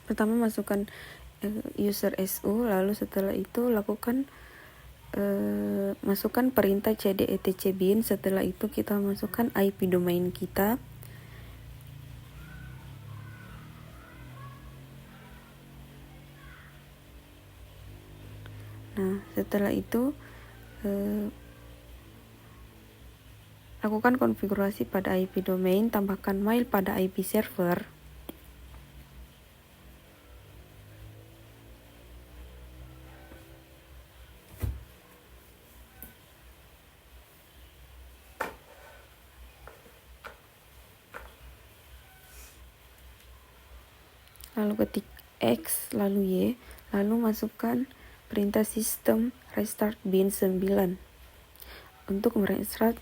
Pertama masukkan user SU, lalu setelah itu lakukan masukkan perintah cd etc bin. Setelah itu kita masukkan IP domain kita. Nah, setelah itu lakukan konfigurasi pada IP domain, tambahkan mail pada IP server. Lalu ketik X lalu Y, lalu masukkan perintah sistem restart bin 9 untuk merestart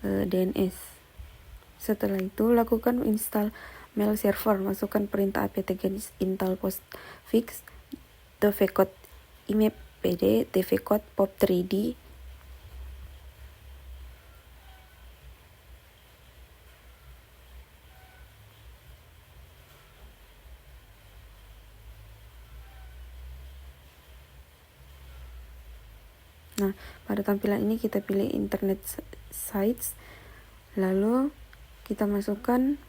DNS. Setelah itu lakukan install mail server, masukkan perintah apt-get install postfix tvcode imap pd tvcode pop3d. Nah, pada tampilan ini kita pilih internet sites, lalu kita masukkan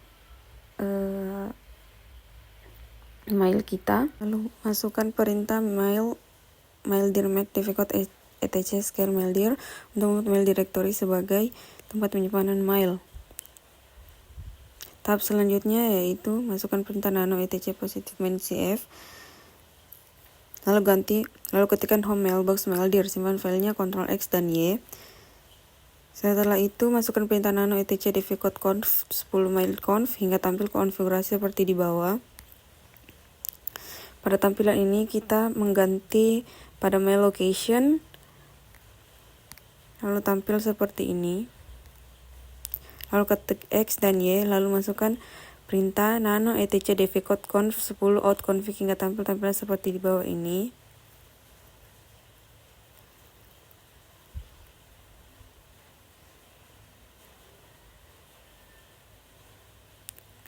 mail kita, lalu masukkan perintah mail dir make tvcode etc scale mail dir untuk membuat mail directory sebagai tempat penyimpanan mail. Tahap selanjutnya yaitu masukkan perintah nano etc positive main cf, lalu ketikkan home mailbox mail dir, simpan filenya Ctrl X dan Y. Setelah itu masukkan perintah nano etc devcode conf 10 mail conf hingga tampil konfigurasi seperti di bawah. Pada tampilan ini kita mengganti pada mail location, lalu tampil seperti ini. Lalu ketik X dan Y, lalu masukkan perintah nano etc devcode conf 10 out config hingga tampil tampilan seperti di bawah ini.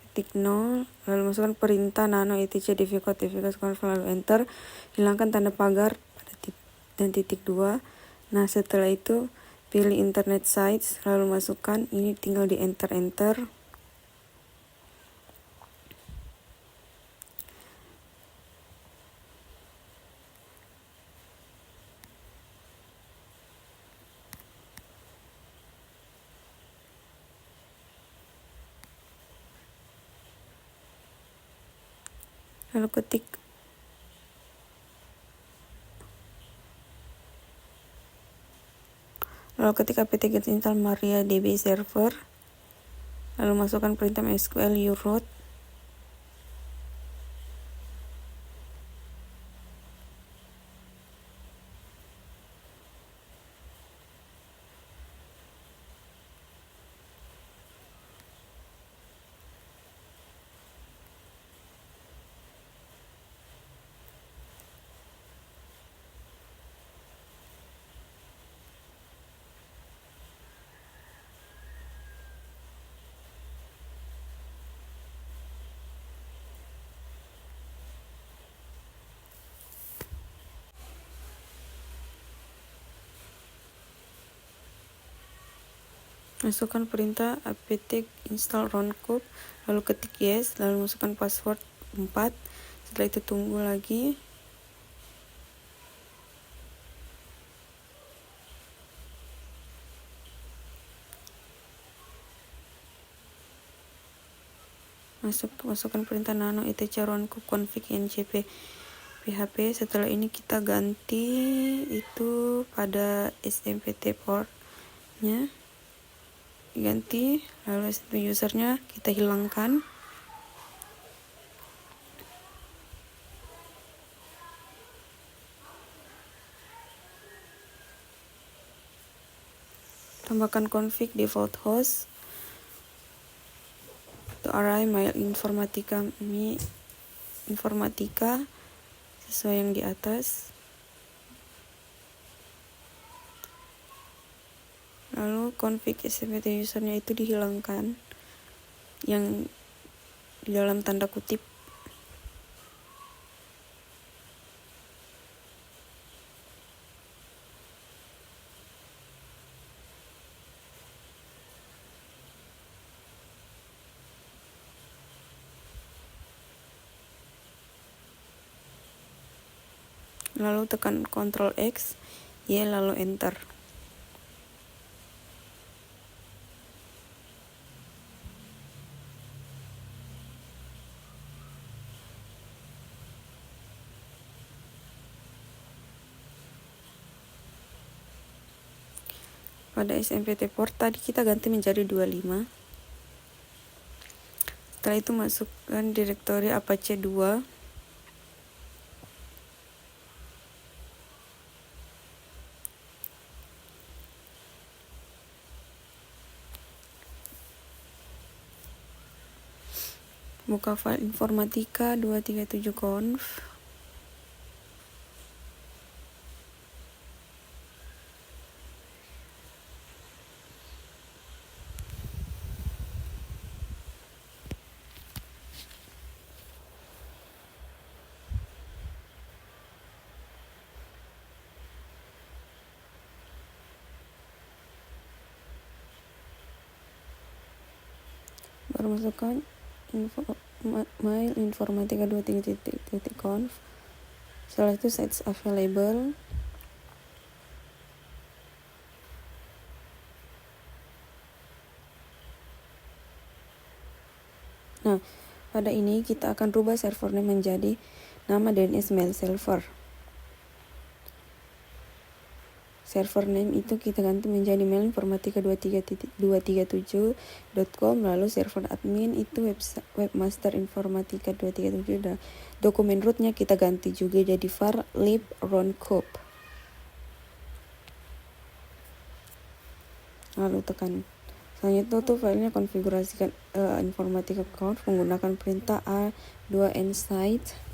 Ketik 0, lalu masukkan perintah nano etc devcode conf lalu enter. Hilangkan tanda pagar dan titik 2. Nah, setelah itu pilih internet sites, lalu masukkan, ini tinggal di enter. Lalu ketik apt-get install MariaDB server, lalu masukkan perintah MySQL uroot, masukkan perintah apt install roundcube, lalu ketik yes, lalu masukkan password 4. Setelah itu tunggu lagi. Masukkan perintah nano etc roundcube config ncp php. Setelah ini kita ganti itu pada SMPT portnya, ganti, lalu usernya kita hilangkan. Tambahkan config default host to array mail informatika sesuai yang di atas. Lalu config SMPT usernya itu dihilangkan yang di dalam tanda kutip. lalu tekan Ctrl X, Y, lalu enter. Pada SMPT port tadi kita ganti menjadi 25. Setelah itu masukkan direktori Apache 2. Buka file informatika 237conf. Baru masukkan mail informatika 23.conf. Setelah itu sites available. Nah, pada ini kita akan rubah server name menjadi nama DNS mail server. Server name itu kita ganti menjadi mail informatika 237.com, lalu server admin itu webmaster informatika 237, dan dokumen rootnya kita ganti juga jadi var lib roncube. Lalu tekan selanjutnya tuh filenya konfigurasikan informatika account menggunakan perintah a2nsite.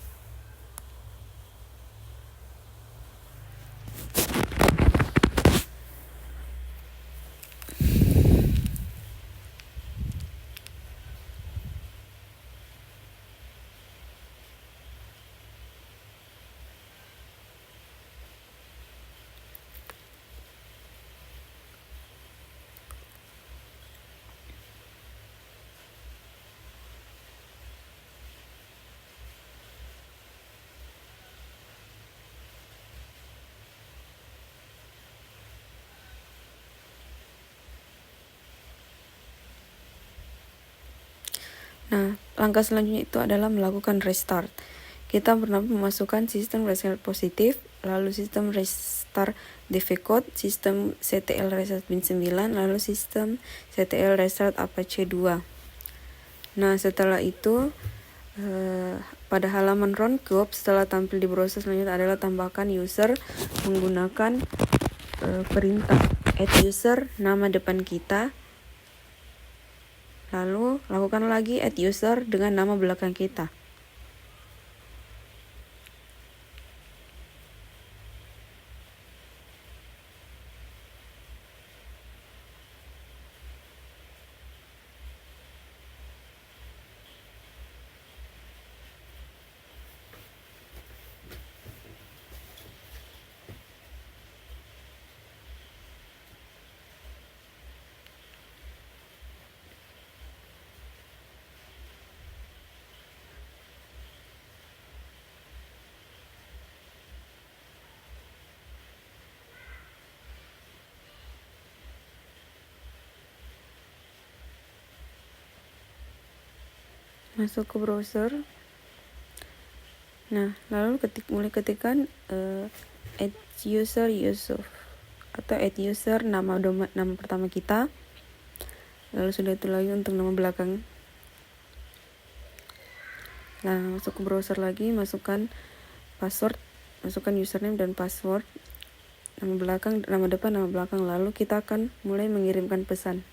Nah, langkah selanjutnya itu adalah melakukan restart. Kita pernah memasukkan sistem restart positif, lalu sistem restart dev-code, sistem ctl restart bin 9, lalu sistem ctl restart Apache 2. Nah, setelah itu pada halaman roncube setelah tampil di browser selanjutnya adalah tambahkan user menggunakan perintah @user nama depan kita. Lalu lakukan lagi @user dengan nama belakang kita. Masuk ke browser. Nah, lalu mulai ketikkan @user Yusuf atau @user nama pertama kita. Lalu sudah itu lagi untuk nama belakang. Nah, masuk ke browser lagi, masukkan password, masukkan username dan password, nama belakang, nama depan, nama belakang. Lalu kita akan mulai mengirimkan pesan.